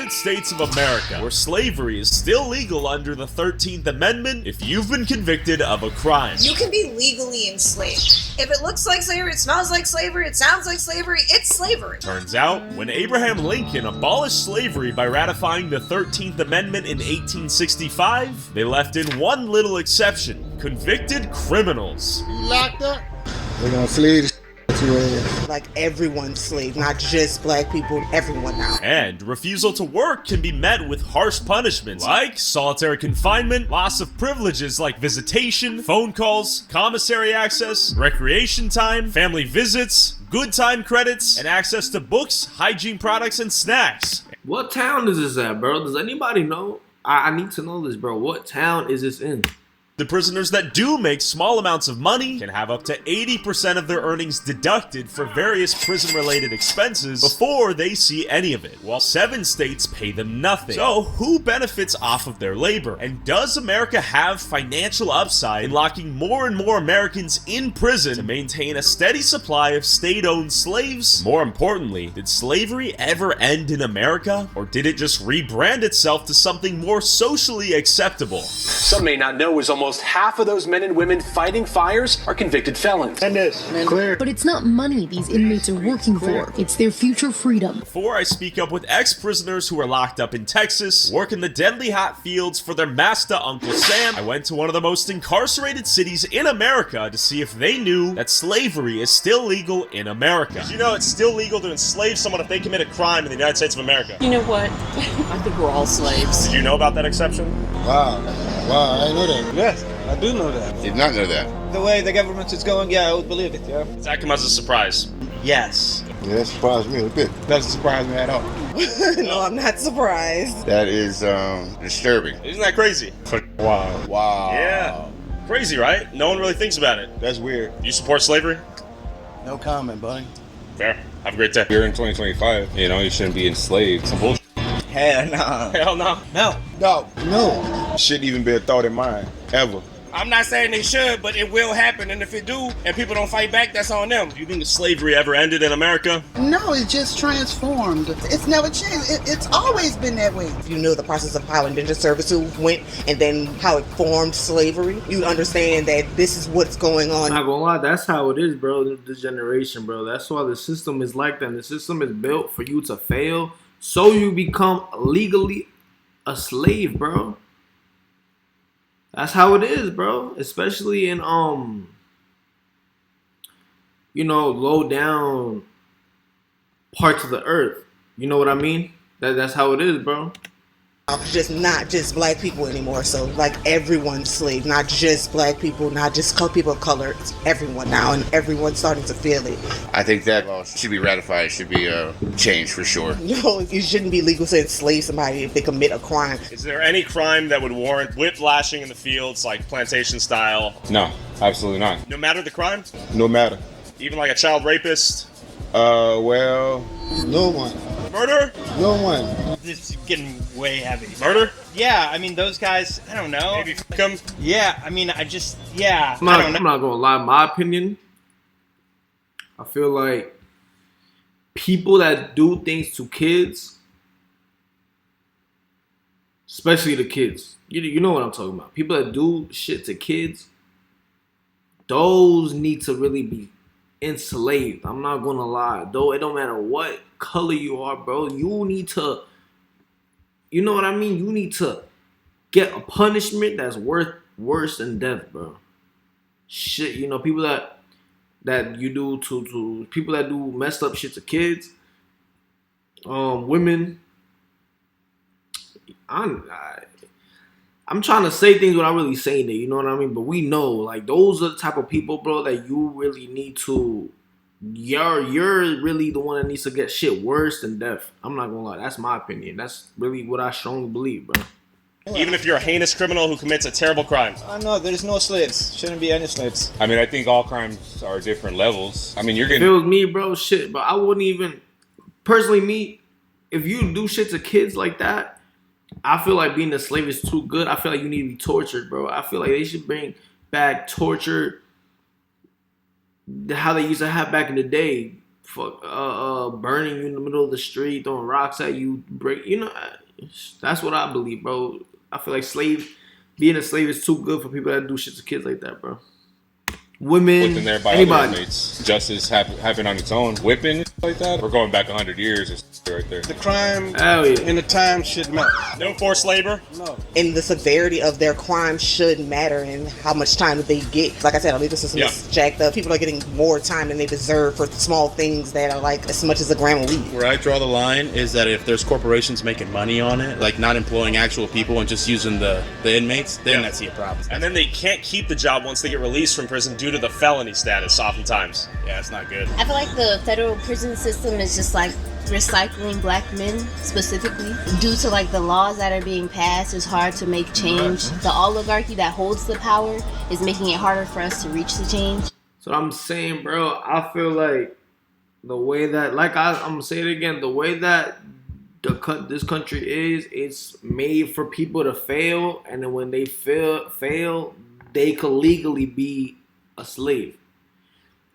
United States of America, where slavery is still legal under the 13th Amendment if you've been convicted of a crime. You can be legally enslaved. If it looks like slavery, it smells like slavery, it sounds like slavery, it's slavery. Turns out, when Abraham Lincoln abolished slavery by ratifying the 13th Amendment in 1865, they left in one little exception: convicted criminals. You locked up? They're gonna slave your ass. Like everyone's slave, not just black people, everyone now. And refusal to work can be met with harsh punishments like solitary confinement, loss of privileges like visitation, phone calls, commissary access, recreation time, family visits, good time credits, and access to books, hygiene products, and snacks. What town is this at, bro? Does anybody know? I need to know this, bro. What town is this in? The prisoners that do make small amounts of money can have up to 80% of their earnings deducted for various prison-related expenses before they see any of it, while 7 states pay them nothing. So, who benefits off of their labor? And does America have financial upside in locking more and more Americans in prison to maintain a steady supply of state-owned slaves? More importantly, did slavery ever end in America, or did it just rebrand itself to something more socially acceptable? Some may not know is almost half of those men and women fighting fires are convicted felons. And this, clear. But it's not money these inmates are working for. It's their future freedom. Before I speak up with ex-prisoners who are locked up in Texas, work in the deadly hot fields for their master Uncle Sam, I went to one of the most incarcerated cities in America to see if they knew that slavery is still legal in America. Did you know it's still legal to enslave someone if they commit a crime in the United States of America? You know what? I think we're all slaves. Did you know about that exception? Wow, I didn't know that. Yes, I do know that. Did not know that. The way the government is going, yeah, I would believe it, yeah. Does that come as a surprise? Yes. Yeah, that surprised me a bit. Doesn't surprise me at all. No, I'm not surprised. That is disturbing. Isn't that crazy? Wow. Wow. Yeah. Crazy, right? No one really thinks about it. That's weird. Do you support slavery? No comment, buddy. Fair. Have a great day. You're in 2025. You know, you shouldn't be enslaved. Some bullshit. Hell no. Hell no. No. No. Shouldn't even be a thought in mind, ever. I'm not saying they should, but it will happen. And if it do, and people don't fight back, that's on them. Do you think slavery ever ended in America? No, it's just transformed. It's never changed. It's always been that way. If you know the process of how indentured servitude went and then how it formed slavery, you understand that this is what's going on. I'm not gonna lie, that's how it is, bro. This generation, bro. That's why the system is like that. The system is built for you to fail, so you become legally a slave, bro. That's how it is, bro. Especially in you know, low down parts of the earth. You know what I mean? That's how it is, bro. Just not just black people anymore. So like everyone's slave, not just black people, not just people of color. It's everyone now, and everyone's starting to feel it. I think that law should be ratified. It should be changed for sure. No, you shouldn't be legal to enslave somebody if they commit a crime. Is there any crime that would warrant whiplashing in the fields, like plantation style? No, absolutely not. No matter the crime? No matter. Even like a child rapist? Well, no one. Murder? No one. This is getting way heavy. Murder? Yeah, I mean, those guys, I don't know. Maybe fuck them? Yeah, I mean, I just, yeah. I'm not gonna lie. My opinion, I feel like people that do things to kids, especially the kids, you know what I'm talking about. People that do shit to kids, those need to really be enslaved. I'm not gonna lie. Though it don't matter what color you are, bro. You need to, you know what I mean? You need to get a punishment that's worse than death, bro. Shit, you know, people that you do to people that do messed up shit to kids, women. I'm trying to say things without really saying it, you know what I mean? But we know, like, those are the type of people, bro, that you really need to, you're really the one that needs to get shit worse than death. I'm not gonna lie, that's my opinion. That's really what I strongly believe, bro. Even if you're a heinous criminal who commits a terrible crime? No, there's no slaves. Shouldn't be any slaves. I mean, I think all crimes are different levels. I mean, you're getting... If it was me, bro, shit, but I wouldn't even, personally me, if you do shit to kids like that, I feel like being a slave is too good. I feel like you need to be tortured, bro. I feel like they should bring back torture how they used to have back in the day burning you in the middle of the street, throwing rocks at you, that's what I believe, bro. I feel like being a slave is too good for people that do shit to kids like that, bro. Women, Within there by anybody. other inmates. Justice happen on its own. Whipping like that. We're going back 100 years right there. The crime in the time should matter. No forced labor? No. And the severity of their crime should matter and how much time they get. Like I said, our legal system is jacked up. People are getting more time than they deserve for small things that are like as much as a gram of weed. Where I draw the line is that if there's corporations making money on it, like not employing actual people and just using the inmates, then I see a problem. And then they can't keep the job once they get released from prison due to the felony status oftentimes. Yeah, it's not good. I feel like the federal prison system is just like recycling black men specifically. Due to like the laws that are being passed, it's hard to make change. The oligarchy that holds the power is making it harder for us to reach the change. So I'm saying, bro, I feel like the way that, I'm gonna say it again, the way that this country is, it's made for people to fail, and then when they fail, they could legally be a slave.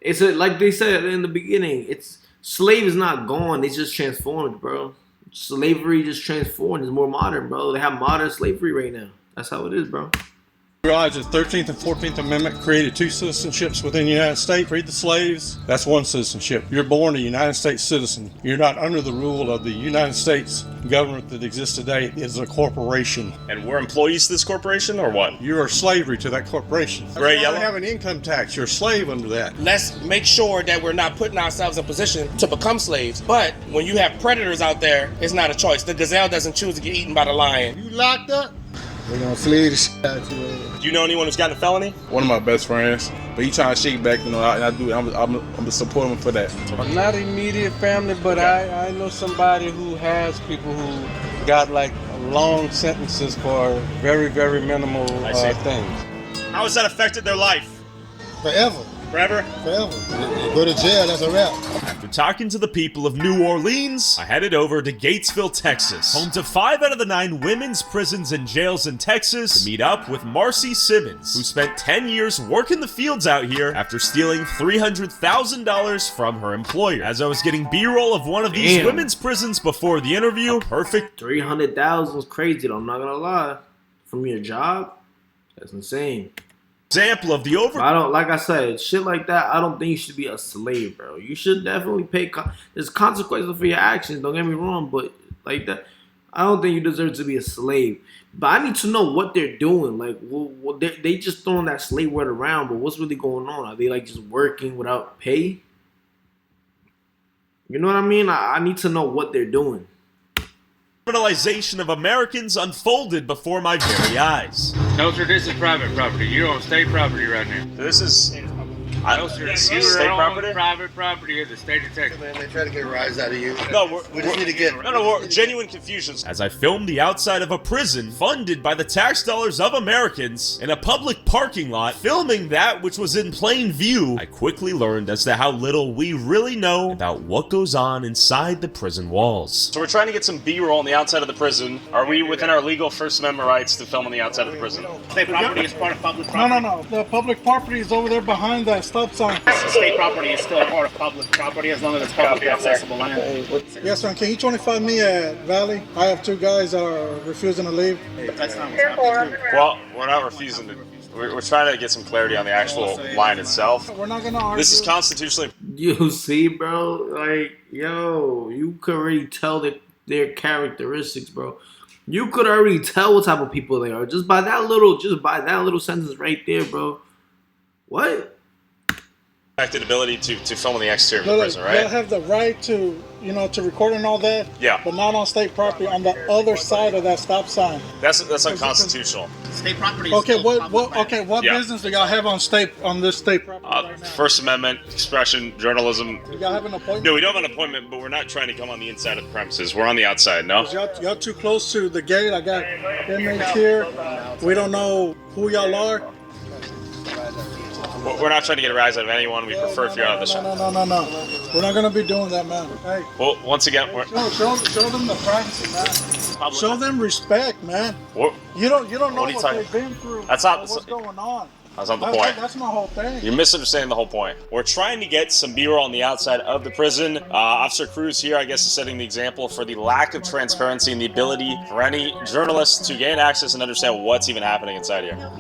It's like they said in the beginning, slave is not gone, it's just transformed, bro. Slavery just transformed, it's more modern, bro. They have modern slavery right now. That's how it is, bro. Realize the 13th and 14th Amendment created two citizenships within the United States. Freed the slaves, that's one citizenship. You're born a United States citizen. You're not under the rule of the United States government that exists today. It is a corporation. And we're employees to this corporation, or what? You are slavery to that corporation. Gray, yellow? You have an income tax. You're a slave under that. Let's make sure that we're not putting ourselves in a position to become slaves. But when you have predators out there, it's not a choice. The gazelle doesn't choose to get eaten by the lion. You locked up? We're gonna slay the shit out you. Do you know anyone who's gotten a felony? One of my best friends, but he trying to shake back. You know, I'm supporting him for that. Not immediate family, but I know somebody who has people who got like long sentences for very, very minimal things. How has that affected their life? Forever. Forever? Forever. Go to jail, that's a wrap. After talking to the people of New Orleans, I headed over to Gatesville, Texas, home to 5 out of the 9 women's prisons and jails in Texas, to meet up with Marcy Simmons, who spent 10 years working the fields out here after stealing $300,000 from her employer. As I was getting B-roll of one of these women's prisons before the interview, perfect. $300,000 was crazy though, I'm not gonna lie. From your job, that's insane. Example of the I don't, like I said, shit like that, I don't think you should be a slave, bro. You should definitely pay, there's consequences for your actions, don't get me wrong, but like that, I don't think you deserve to be a slave. But I need to know what they're doing. Like, they just throwing that slave word around, but what's really going on? Are they like just working without pay? You know what I mean? I need to know what they're doing. Criminalization of Americans unfolded before my very eyes. No, sir, this is private property. You're on state property right now. This is... No, sir, you're on private property of the state of Texas. They try to get a rise out of you. No, we just need to get... we're genuine confusion. As I filmed the outside of a prison funded by the tax dollars of Americans in a public parking lot, filming that which was in plain view, I quickly learned as to how little we really know about what goes on inside the prison walls. So we're trying to get some B-roll on the outside of the prison. Are we within our legal First Amendment rights to film on the outside of the prison? State property is part of public property. No. The public property is over there behind that stop sign. State property is still part of public property as long as it's publicly accessible land. Yes, sir. Can you 25 me at Valley? I have 2 guys that are refusing to leave. That's not what's happening. Well, we're not refusing to... We're trying to get some clarity on the actual line itself. We're not gonna argue. This is constitutionally... You see, bro? Like, yo, you could already tell their characteristics, bro. You could already tell what type of people they are just by that little sentence right there, bro. What? Ability to film on the exterior of the prison, right? They'll have the right to, to record and all that. Yeah. But not on state property, on the other side of that stop sign. That's unconstitutional. State property. Okay, what business do y'all have on this state property right now? First Amendment, expression, journalism. Do y'all have an appointment? No, we don't have an appointment, but we're not trying to come on the inside of the premises. We're on the outside, no? Y'all too close to the gate. I got inmates here. We don't know who y'all are. We're not trying to get a rise out of anyone. We prefer if you're out of the shop. No. We're not going to be doing that, man. Hey. Well, once again, we're... Show them the privacy, man. Show them respect, man. What? You don't know what what they've been through. That's not... What's going on. That's not the point. That's my whole thing. You're misunderstanding the whole point. We're trying to get some B-roll on the outside of the prison. Officer Cruz here, I guess, is setting the example for the lack of transparency and the ability for any journalists to gain access and understand what's even happening inside here.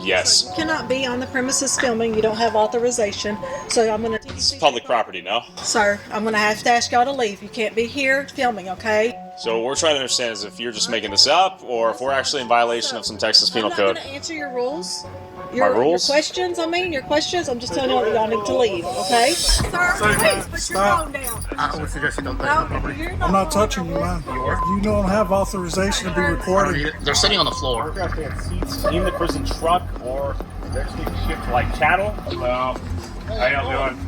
Yes. You cannot be on the premises filming. You don't have authorization. So I'm going to... It's public property, no? Sir, I'm going to have to ask y'all to leave. You can't be here filming, okay? So what we're trying to understand is if you're just making this up or if we're actually in violation of some Texas Penal Code. I'm not going to answer your rules. My rules? Your questions, your questions. I'm just telling you that y'all need to leave, okay? Sir, please put your phone down. I would suggest you don't touch the property. I'm not touching you, man. You don't have authorization to be recorded. They're sitting on the floor. They have seats in the prison truck or they're actually shipped like cattle. Hello. How y'all doing?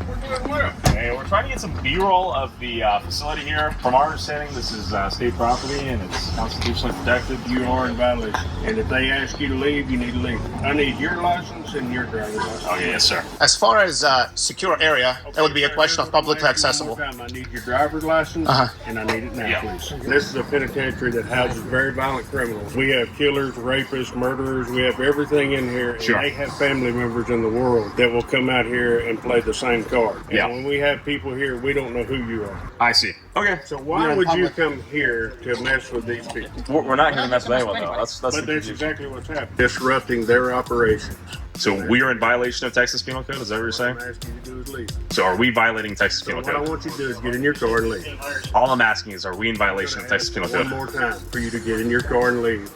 Hey, we're trying to get some B-roll of the facility here. From our understanding, this is state property and it's constitutionally protected. You are in violation. And if they ask you to leave, you need to leave. I need your license and your driver's license. Okay, yes, sir. As far as secure area, that would be a question of publicly accessible. I need your driver's license and I need it now, please. This is a penitentiary that houses very violent criminals. We have killers, rapists, murderers. We have everything in here. And they have family members in the world that will come out here and play the same card. And when we have people here, we don't know who you are. I see. Okay. So why would you come here to mess with these people? We're not here to mess with anyone, though. But that's exactly what's happening. Disrupting their operations. So we are in violation of Texas Penal Code? Is that what you're saying? All I'm asking you to do is leave. So are we violating Texas Penal Code? What I want you to do is get in your car and leave. All I'm asking is, are we in violation of Texas Penal Code? One more time for you to get in your car and leave.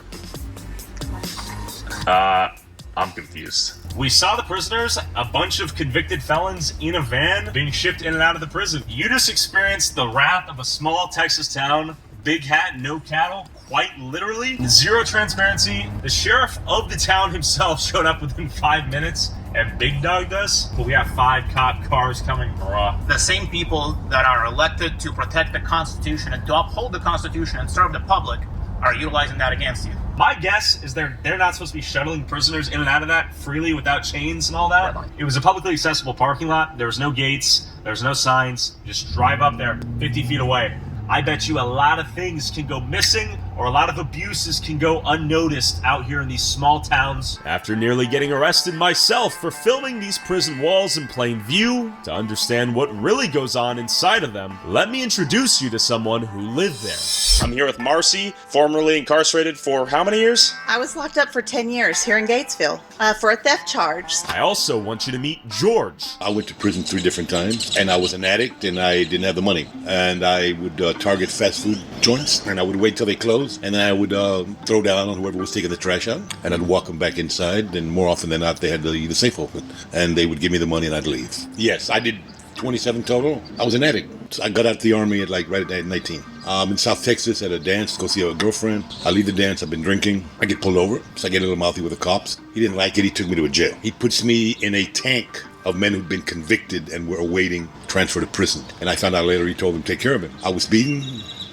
I'm confused. We saw the prisoners, a bunch of convicted felons in a van being shipped in and out of the prison. You just experienced the wrath of a small Texas town. Big hat, no cattle, quite literally. Zero transparency. The sheriff of the town himself showed up within 5 minutes and big dogged us, but we have 5 cop cars coming, bruh. The same people that are elected to protect the Constitution and to uphold the Constitution and serve the public are utilizing that against you. My guess is they're not supposed to be shuttling prisoners in and out of that freely without chains and all that. It was a publicly accessible parking lot. There was no gates. There was no signs. Just drive up there 50 feet away. I bet you a lot of things can go missing or a lot of abuses can go unnoticed out here in these small towns. After nearly getting arrested myself for filming these prison walls in plain view, to understand what really goes on inside of them, let me introduce you to someone who lived there. I'm here with Marcy, formerly incarcerated for how many years? I was locked up for 10 years here in Gatesville for a theft charge. I also want you to meet George. I went to prison 3 different times, and I was an addict, and I didn't have the money. And I would target fast food joints, and I would wait till they closed, and then I would throw down on whoever was taking the trash out, and I'd walk them back inside, and more often than not, they had the safe open, and they would give me the money, and I'd leave. Yes, I did 27 total. I was an addict. I got out of the army at right at 19. In South Texas at a dance to go see a girlfriend. I leave the dance. I've been drinking. I get pulled over, so I get a little mouthy with the cops. He didn't like it. He took me to a jail. He puts me in a tank of men who'd been convicted and were awaiting transfer to prison. And I found out later he told them to take care of him. I was beaten.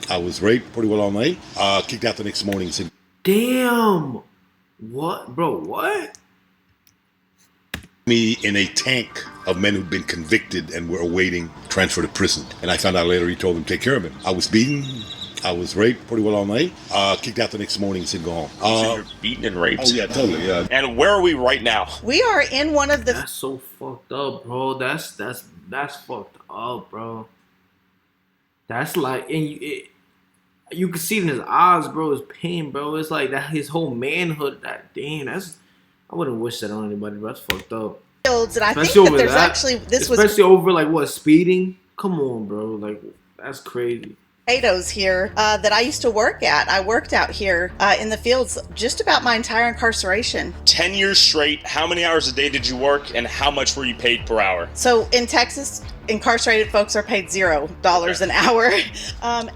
I was raped pretty well all night. Kicked out the next morning and said, damn. What? Bro, what? Me in a tank of men who'd been convicted and were awaiting transfer to prison. And I found out later he told them to take care of him. I was beaten. I was raped pretty well all night. Kicked out the next morning and said go home. So you're beaten and raped? Oh yeah, totally, yeah. And where are we right now? We are in one of the... That's so fucked up, bro. That's fucked up, bro. That's like... And you can see it in his eyes, bro, his pain, bro. It's like that his whole manhood, that damn, that's... I wouldn't wish that on anybody, but that's fucked up. Fields, and I think that there's actually... Especially over, like, what, speeding? Come on, bro. Like, that's crazy. Potatoes here that I used to work at. I worked out here in the fields just about my entire incarceration. 10 years straight. How many hours a day did you work and how much were you paid per hour? So in Texas, incarcerated folks are paid $0 an hour.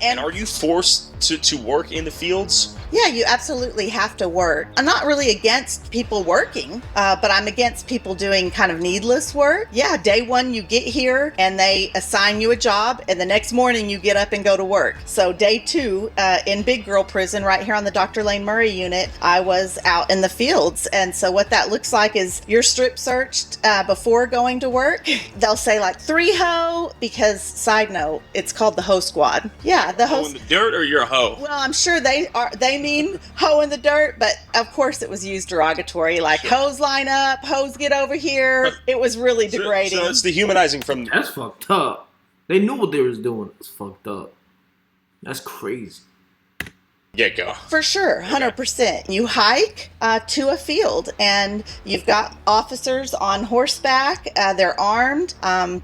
And are you forced to work in the fields? Yeah, you absolutely have to work. I'm not really against people working, but I'm against people doing kind of needless work. Yeah, day one you get here and they assign you a job and the next morning you get up and go to work. So day 2 in Big Girl Prison right here on the Dr. Lane Murray unit, I was out in the fields. And so what that looks like is you're strip searched before going to work. They'll say like 3 hoe because, side note, it's called the hoe squad. Yeah, the hoe. In the dirt or you're a hoe. Well, I'm sure they mean hoe in the dirt, but of course it was used derogatory, like hoes line up, hoes get over here. It was really degrading. So it's dehumanizing from... That's fucked up. They knew what they was doing. It's fucked up. That's crazy. Get-go. For sure, 100%. You hike to a field, and you've got officers on horseback. They're armed.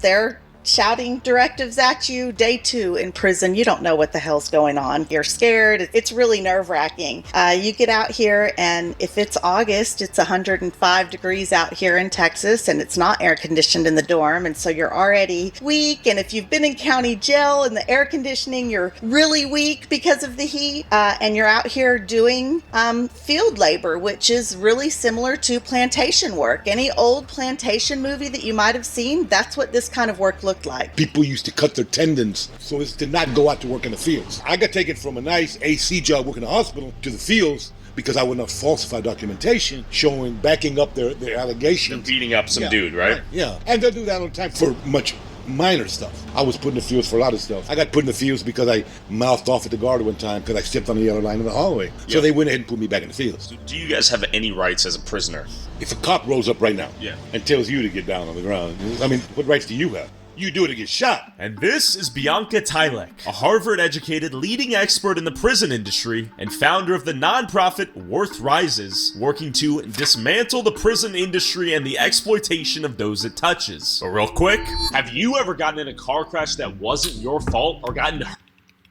They're shouting directives at you. Day 2 in prison, you don't know what the hell's going on. You're scared. It's really nerve-wracking. You get out here, and if it's August, it's 105 degrees out here in Texas, and it's not air-conditioned in the dorm, and so you're already weak. And if you've been in county jail and the air conditioning, you're really weak because of the heat. And you're out here doing field labor, which is really similar to plantation work. Any old plantation movie that you might have seen, that's what this kind of work looks like. People used to cut their tendons so as to not go out to work in the fields. I got taken from a nice AC job working in the hospital to the fields because I would not falsify documentation showing, backing up their allegations. They're beating up some dude, right? Yeah. And they'll do that all the time for much minor stuff. I was put in the fields for a lot of stuff. I got put in the fields because I mouthed off at the guard one time because I stepped on the yellow line in the hallway. So they went ahead and put me back in the fields. So do you guys have any rights as a prisoner? If a cop rolls up right now and tells you to get down on the ground, I mean, what rights do you have? You do it to get shot. And this is Bianca Tylek, a Harvard-educated leading expert in the prison industry and founder of the nonprofit Worth Rises, working to dismantle the prison industry and the exploitation of those it touches. But real quick, have you ever gotten in a car crash that wasn't your fault or gotten hurt?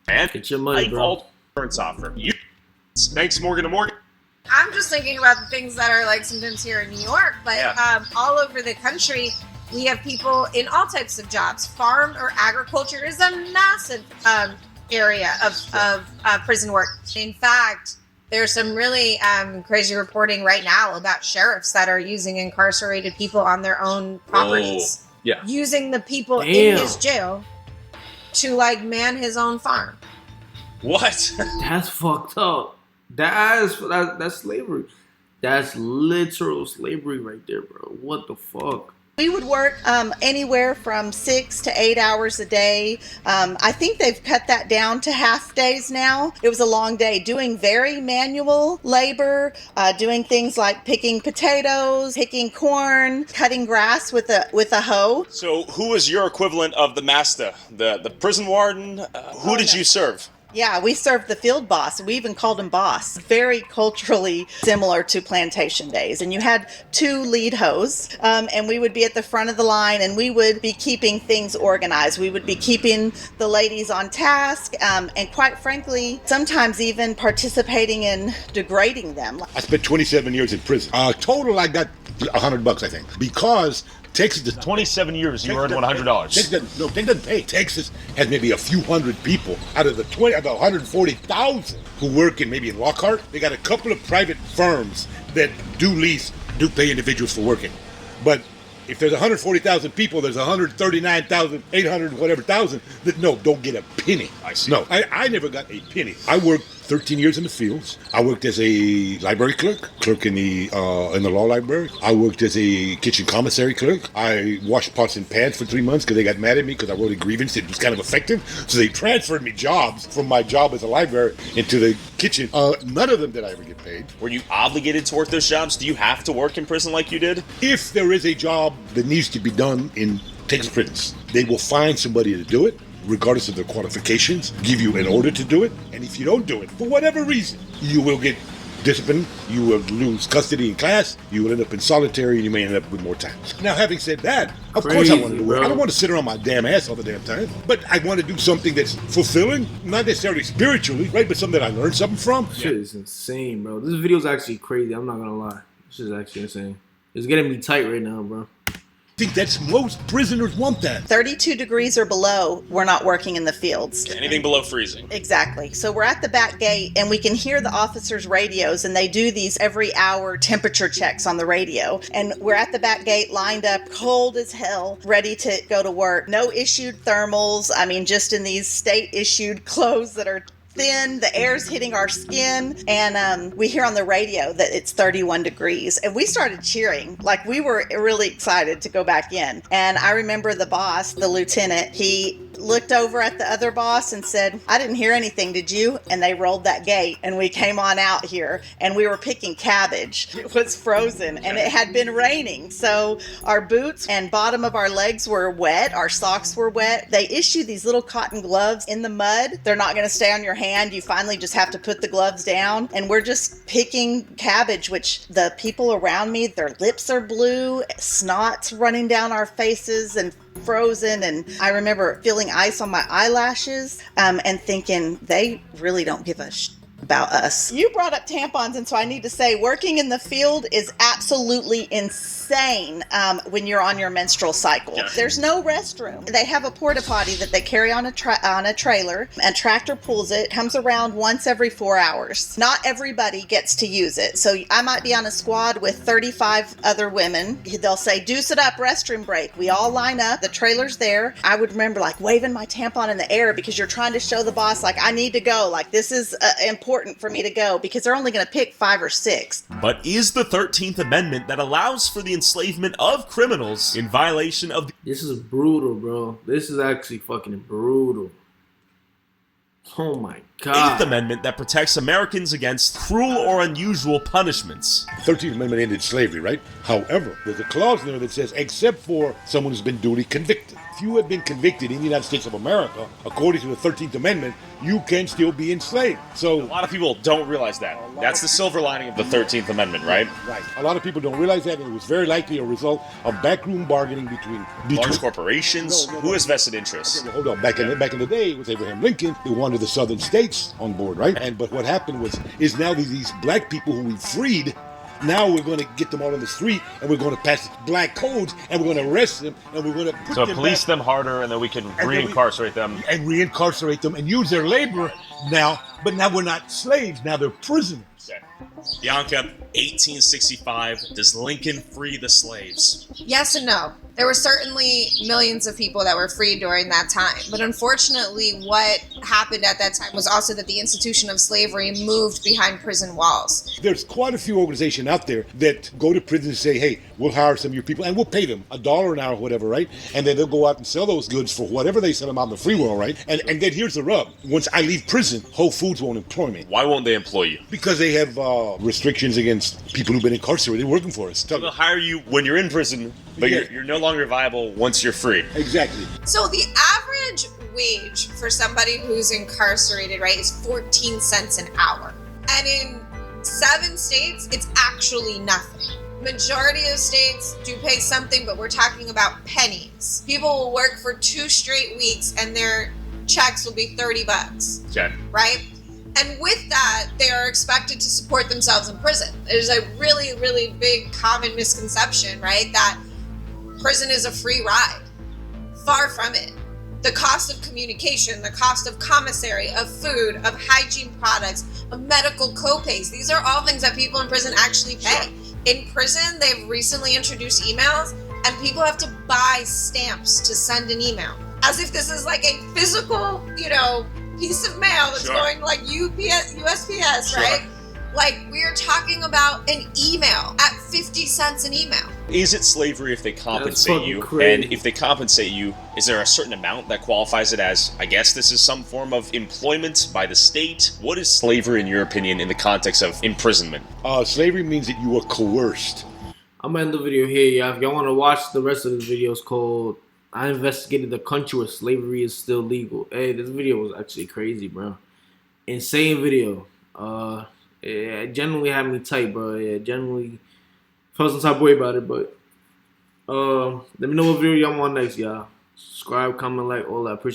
Man, get your money, bro. Insurance offer. You thanks Morgan & Morgan. I'm just thinking about the things that are like sometimes here in New York, but all over the country. We have people in all types of jobs. Farm or agriculture is a massive area of prison work. In fact, there's some really crazy reporting right now about sheriffs that are using incarcerated people on their own properties. Using the people in his jail to like man his own farm. What? That's fucked up. That's slavery. That's literal slavery right there, bro. What the fuck? We would work anywhere from 6 to 8 hours a day. I think they've cut that down to half days now. It was a long day doing very manual labor, doing things like picking potatoes, picking corn, cutting grass with a hoe. So who was your equivalent of the master? The prison warden? Who did you serve? Yeah, we served the field boss. We even called him boss. Very culturally similar to plantation days. And you had 2 lead hoes, and we would be at the front of the line, and we would be keeping things organized. We would be keeping the ladies on task, and quite frankly, sometimes even participating in degrading them. I spent 27 years in prison. Total, I got $100, I think, because Texas, 27 years, you earned $100. Texas doesn't pay. Texas has maybe a few hundred people out of the 140,000 who work in Lockhart. They got a couple of private firms that do pay individuals for working. But if there's 140,000 people, there's 139,800 whatever thousand that don't get a penny. I see. No, I never got a penny. I worked 13 years in the fields. I worked as a library clerk in the law library. I worked as a kitchen commissary clerk. I washed pots and pans for 3 months because they got mad at me because I wrote a grievance. It was kind of effective. So they transferred me jobs from my job as a library into the kitchen. None of them did I ever get paid. Were you obligated to work those jobs? Do you have to work in prison like you did? If there is a job that needs to be done in Texas prisons, they will find somebody to do it, regardless of their qualifications, give you an order to do it, and if you don't do it, for whatever reason, you will get disciplined, you will lose custody in class, you will end up in solitary, and you may end up with more time. Now, having said that, of course I want to do it. I don't want to sit around my damn ass all the damn time, but I want to do something that's fulfilling, not necessarily spiritually, right, but something that I learned something from. Shit is insane, bro. This video's actually crazy. I'm not gonna lie. This is actually insane. It's getting me tight right now, bro. I think that's most prisoners want that. 32 degrees or below, we're not working in the fields. Anything below freezing. Exactly. So we're at the back gate and we can hear the officers' radios, and they do these every hour temperature checks on the radio. And we're at the back gate lined up, cold as hell, ready to go to work. No issued thermals. I mean, just in these state issued clothes that are thin, the air's hitting our skin, and we hear on the radio that it's 31 degrees, and we started cheering. Like, we were really excited to go back in. And I remember the boss, the lieutenant, he looked over at the other boss and said, I didn't hear anything, did you? And they rolled that gate and we came on out here and we were picking cabbage. It was frozen and it had been raining. So our boots and bottom of our legs were wet. Our socks were wet. They issue these little cotton gloves in the mud. They're not going to stay on your hand. You finally just have to put the gloves down. And we're just picking cabbage, which the people around me, their lips are blue, snot's running down our faces and frozen. And I remember feeling ice on my eyelashes and thinking, they really don't give a about us. You brought up tampons, and so I need to say, working in the field is absolutely insane when you're on your menstrual cycle. Yeah. There's no restroom. They have a porta potty that they carry on a trailer. A tractor pulls it, comes around once every 4 hours. Not everybody gets to use it. So I might be on a squad with 35 other women. They'll say, deuce it up, restroom break. We all line up. The trailer's there. I would remember like waving my tampon in the air because you're trying to show the boss like, I need to go. Like, this is important for me to go because they're only going to pick 5 or 6. But is the 13th Amendment that allows for the enslavement of criminals in violation of the— This is brutal, bro. This is actually fucking brutal. Oh my God. 8th Amendment that protects Americans against cruel or unusual punishments. The 13th Amendment ended slavery, right? However, there's a clause there that says, except for someone who's been duly convicted. If you have been convicted in the United States of America, according to the 13th Amendment, you can still be enslaved. So a lot of people don't realize that. That's the silver lining of the 13th Amendment, right? Right. A lot of people don't realize that, and it was very likely a result of backroom bargaining between large corporations. Who has vested interests? Hold on. Back in the day, it was Abraham Lincoln. They wanted the southern states on board, right? But what happened is now these black people who we freed. Now we're going to get them all on the street, and we're going to pass black codes, and we're going to arrest them, and we're going to put them police them harder, and then we can reincarcerate them. And reincarcerate them and use their labor now. But now we're not slaves. Now they're prisoners. Bianca, 1865, does Lincoln free the slaves? Yes and no. There were certainly millions of people that were freed during that time. But unfortunately, what happened at that time was also that the institution of slavery moved behind prison walls. There's quite a few organizations out there that go to prison and say, hey, we'll hire some of your people and we'll pay them $1 an hour or whatever, right? And then they'll go out and sell those goods for whatever they sell them out in the free world, right? And then here's the rub. Once I leave prison, Whole Foods won't employ me. Why won't they employ you? Because they have restrictions against people who've been incarcerated working for us. They'll hire you when you're in prison, but you're no longer viable once you're free. Exactly. So the average wage for somebody who's incarcerated, right, is 14 cents an hour. And in 7 states, it's actually nothing. Majority of states do pay something, but we're talking about pennies. People will work for 2 straight weeks and their checks will be $30. Okay. Right? And with that, they are expected to support themselves in prison. There's a really, really big common misconception, right? That prison is a free ride. Far from it. The cost of communication, the cost of commissary, of food, of hygiene products, of medical copays. These are all things that people in prison actually pay. In prison, they've recently introduced emails, and people have to buy stamps to send an email. As if this is like a physical, piece of mail that's going like USPS, right? Like, we're talking about an email at 50 cents an email. Is it slavery if they compensate you? Crazy. And if they compensate you, is there a certain amount that qualifies it as, I guess this is some form of employment by the state? What is slavery in your opinion in the context of imprisonment? Slavery means that you were coerced. I'm gonna end the video here, y'all. If y'all want to watch the rest of this video, it's called I Investigated the Country Where Slavery is Still Legal. Hey, this video was actually crazy, bro. Insane video. It generally had me tight, bro. Yeah, generally felt some type of way about it, but let me know what video y'all want next, y'all. Subscribe, comment, like, all that. Appreciate